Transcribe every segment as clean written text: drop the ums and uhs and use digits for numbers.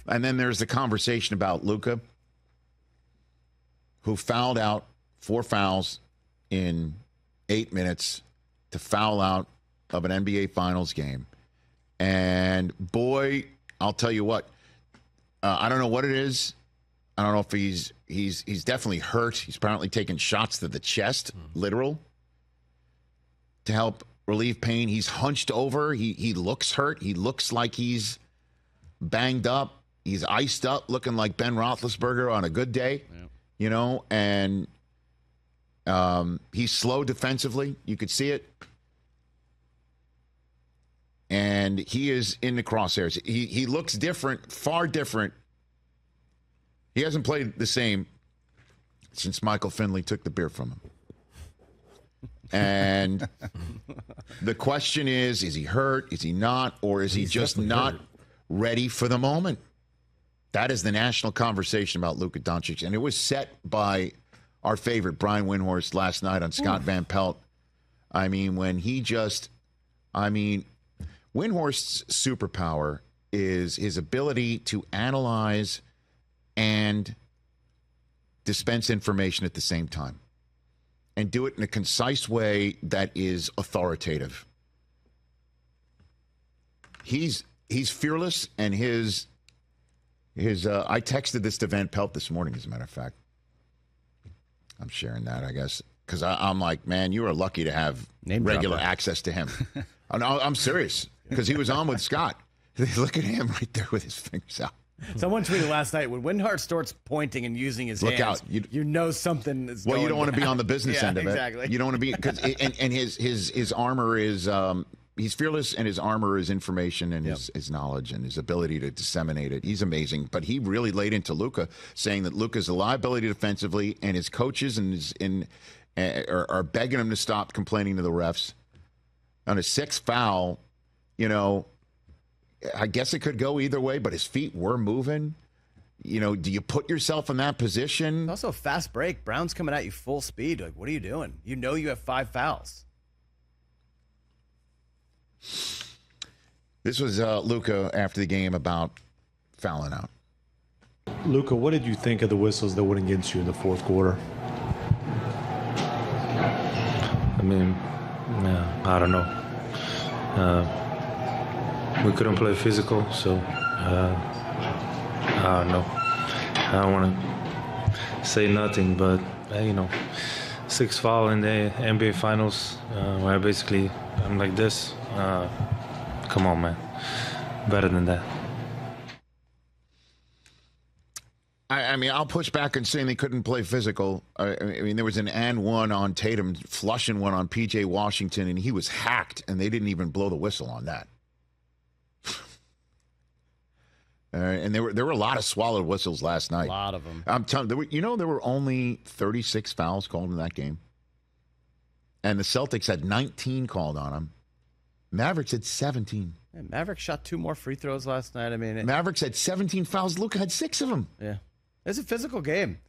And then there's the conversation about Luka, who fouled out 4 fouls in 8 minutes to foul out of an NBA Finals game. And boy, I'll tell you what, I don't know what it is. I don't know if he's definitely hurt. He's apparently taking shots to the chest, literal, to help relieve pain. He's hunched over. He looks hurt. He looks like he's banged up. He's iced up, looking like Ben Roethlisberger on a good day, you know, and he's slow defensively. You could see it. And he is in the crosshairs. He looks different, far different. He hasn't played the same since Michael Finley took the beer from him. And the question is he hurt? Is he not? Or is he just not ready for the moment? That is the national conversation about Luka Doncic. And it was set by our favorite, Brian Windhorst, last night on Scott Van Pelt. I mean, when he just, Windhorst's superpower is his ability to analyze and dispense information at the same time and do it in a concise way that is authoritative. He's fearless, and his I texted this to Van Pelt this morning, as a matter of fact. I'm sharing that, I guess, because I'm like, man, you are lucky to have regular access to him. I'm serious, because he was on with Scott. Look at him right there with his fingers out. Someone tweeted last night, when Windhorst starts pointing and using his hands, out. You know something is going on. Well, you don't want to be on the business end of it. Exactly. You don't want to be, because and his armor is he's fearless, and his armor is information and his knowledge and his ability to disseminate it. He's amazing. But he really laid into Luka, saying that Luka's a liability defensively, and his coaches are begging him to stop complaining to the refs. On his 6th foul, you know, I guess it could go either way, but his feet were moving. You know, do you put yourself in that position? It's also a fast break. Brown's coming at you full speed. Like, what are you doing? You know you have 5 fouls. This was Luka after the game about fouling out. Luka, what did you think of the whistles that went against you in the 4th quarter? I mean, I don't know. We couldn't play physical, so I don't know. I don't want to say nothing, but, 6 foul in the NBA Finals, where I'm like this. Come on, man. Better than that. I mean, I'll push back on saying they couldn't play physical. I mean, there was an and one on Tatum, flushing one on P.J. Washington, and he was hacked, and they didn't even blow the whistle on that. And there were a lot of swallowed whistles last night. A lot of them. I'm telling you, there were only 36 fouls called in that game. And the Celtics had 19 called on them. Mavericks had 17. Yeah, Mavericks shot 2 more free throws last night. I mean, Mavericks had 17 fouls. Luka had 6 of them. Yeah. It's a physical game.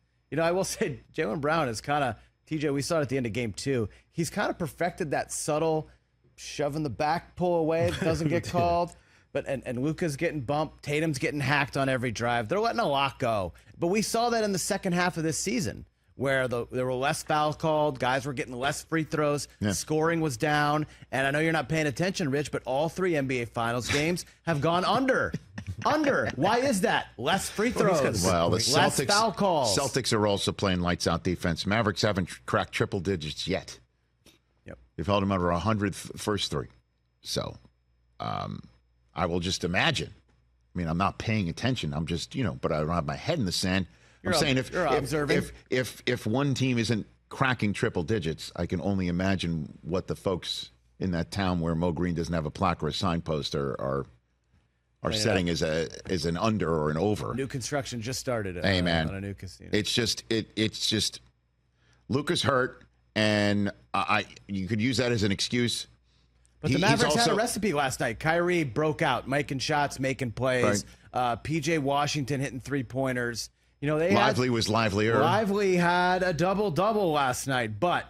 I will say Jaylen Brown is kind of, TJ, we saw it at the end of game 2. He's kind of perfected that subtle shoving the back pull away that doesn't get called. But and Luka's getting bumped. Tatum's getting hacked on every drive. They're letting a lot go. But we saw that in the second half of this season, where there were less fouls called, guys were getting less free throws, scoring was down. And I know you're not paying attention, Rich, but all 3 NBA Finals games have gone under. Why is that? Less free throws. Well, the less foul calls. Celtics are also playing lights out defense. Mavericks haven't cracked triple digits yet. Yep. They've held them under 100 first 3. So, I will just imagine. I mean, I'm not paying attention. I'm just, but I don't have my head in the sand. I'm saying if one team isn't cracking triple digits, I can only imagine what the folks in that town where Mo Green doesn't have a plaque or a signpost are setting as an under or an over. New construction just started hey, man. On a new casino. It's just Luka's hurt, and you could use that as an excuse. But the Mavericks had a recipe last night. Kyrie broke out, making shots, making plays. Right. P.J. Washington hitting 3-pointers. Lively was livelier. Lively had a double-double last night, but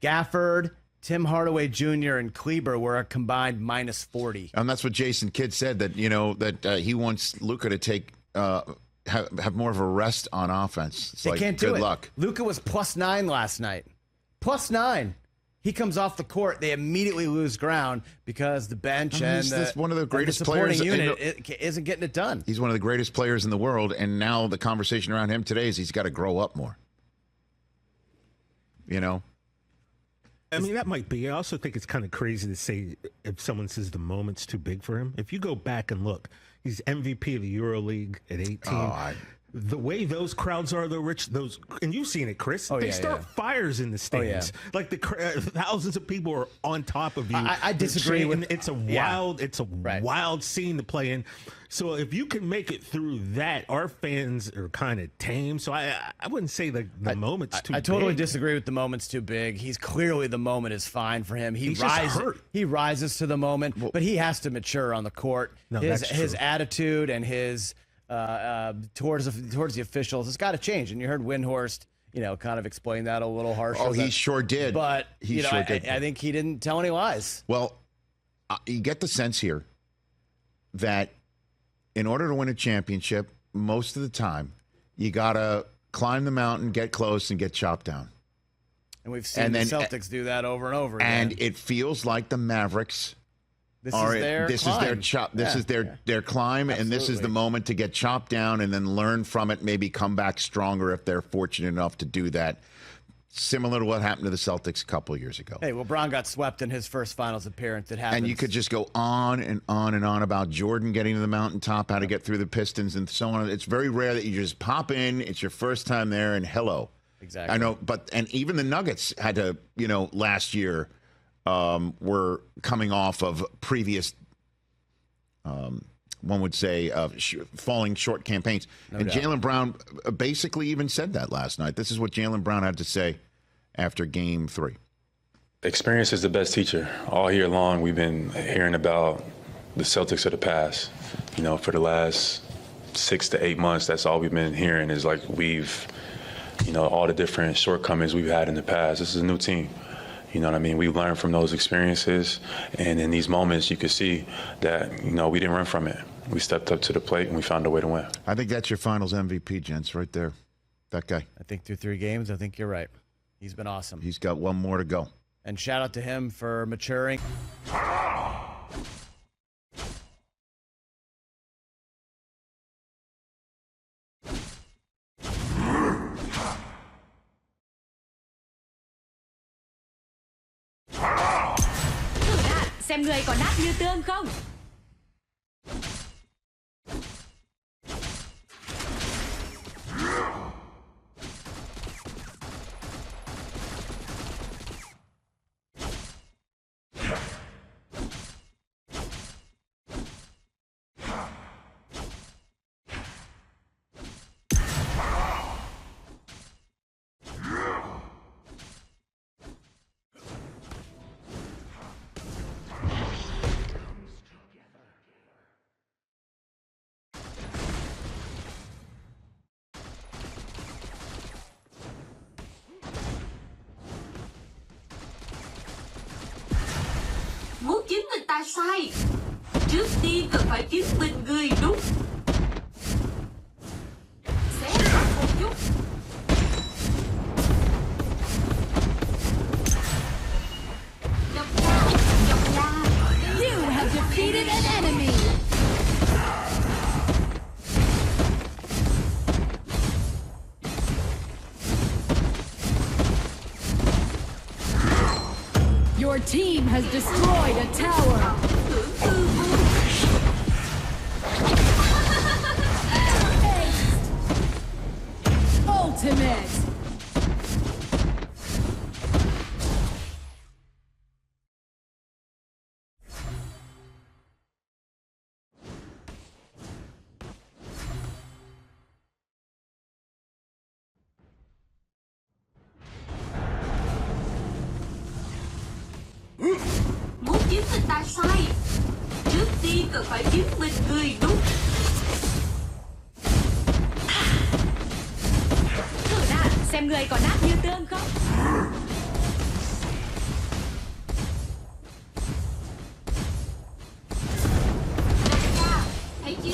Gafford, Tim Hardaway Jr., and Kleber were a combined -40. And that's what Jason Kidd said, that he wants Luka to take have more of a rest on offense. It's They like, can't do good it. luck. Luka was +9 last night. +9. He comes off the court. They immediately lose ground because the bench and he's one of the greatest supporting players unit isn't getting it done. He's one of the greatest players in the world, and now the conversation around him today is he's got to grow up more. You know? I mean, that might be. I also think it's kind of crazy to say if someone says the moment's too big for him. If you go back and look, he's MVP of the EuroLeague at 18. The way those crowds are, though, Rich, and you've seen it, Chris. They start fires in the stands. Like thousands of people are on top of you. I disagree with. It's a wild scene to play in. So if you can make it through that, our fans are kind of tame. So I wouldn't say the moment's too big. I totally disagree with the moment's too big. He's clearly the moment is fine for him. He rises to the moment, but he has to mature on the court. No, his attitude and his towards the officials has got to change. And you heard Windhorst, kind of explain that a little harsher. Oh, he sure did. But sure did. I think he didn't tell any lies. Well, you get the sense here that in order to win a championship, most of the time, you got to climb the mountain, get close, and get chopped down. And we've seen the Celtics do that over and over again. And it feels like the Mavericks This is their climb, Absolutely. and this is the moment to get chopped down and then learn from it, maybe come back stronger if they're fortunate enough to do that. Similar to what happened to the Celtics a couple of years ago. Hey, well, Brown got swept in his first finals appearance. It happened. And you could just go on and on and on about Jordan getting to the mountaintop, how to get through the Pistons and so on. It's very rare that you just pop in, it's your first time there, and hello. Exactly. I know, and even the Nuggets had to, last year were coming off of previous, one would say, falling short campaigns. And Jaylen Brown basically even said that last night. This is what Jaylen Brown had to say after Game 3. Experience is the best teacher. All year long, we've been hearing about the Celtics of the past. For the last 6 to 8 months, that's all we've been hearing is like we've, all the different shortcomings we've had in the past. This is a new team. You know what I mean? We learned from those experiences, and in these moments, you could see that, we didn't run from it. We stepped up to the plate, and we found a way to win. I think that's your finals MVP, gents, right there. That guy. I think through 3 games, I think you're right. He's been awesome. He's got one more to go. And shout out to him for maturing. Xem người có nát như tương không? Muốn chính người ta sai, trước tiên cần phải chứng minh người đúng. Xé ra một chút. Đập ra. You have defeated an enemy. Your team has destroyed a tower. Ultimate. Muốn chứng minh ta sai, trước tiên cần phải chứng minh người đúng. Thử nào, xem người có nát như tương không? Đập ra, thấy chưa?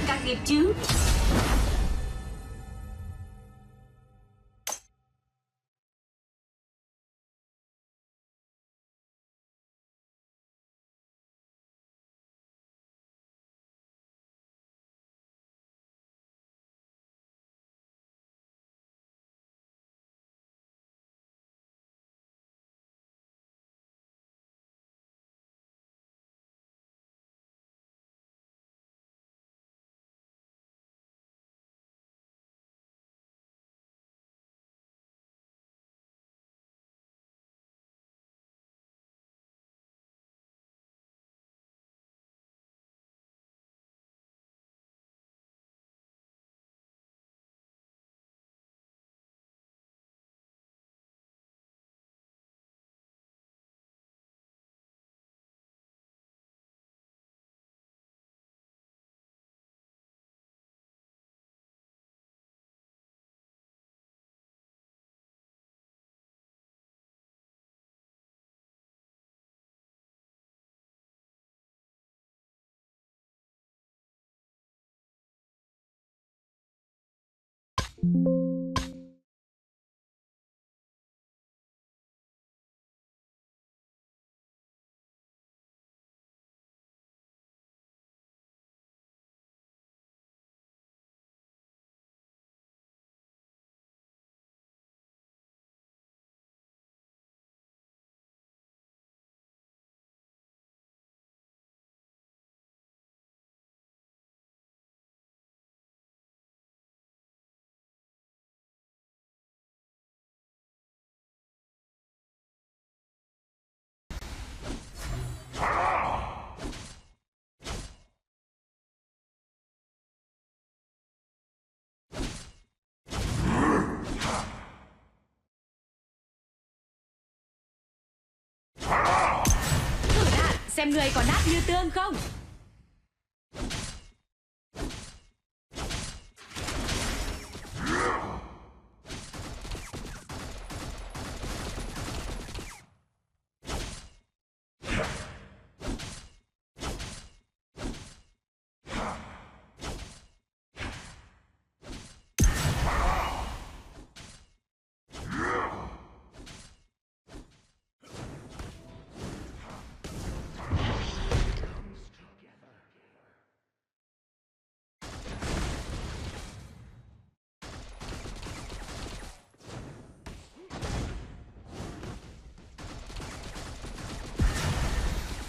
các game trước. Xem người có nát như tương không.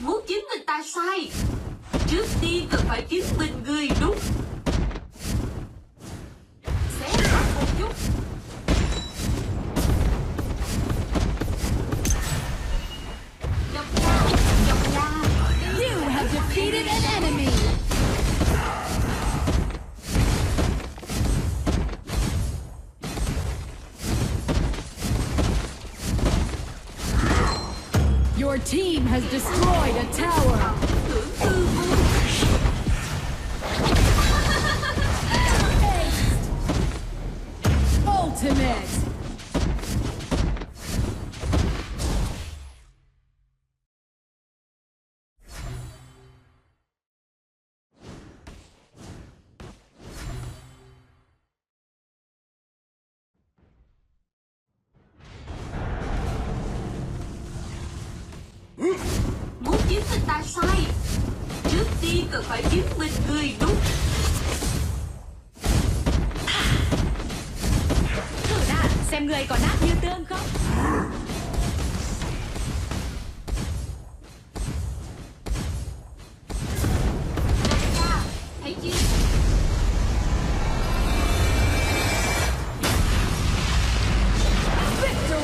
Muốn chứng minh ta sai, trước tiên cần phải chứng minh người đúng. Xé ra một chút. Dọc ra, dọc ra. You have defeated an enemy. Your team has destroyed a tower. Ultimate. Muốn chứng minh ta sai, trước tiên cần phải chứng minh người đúng. Thử đã, xem người có nát như tương không.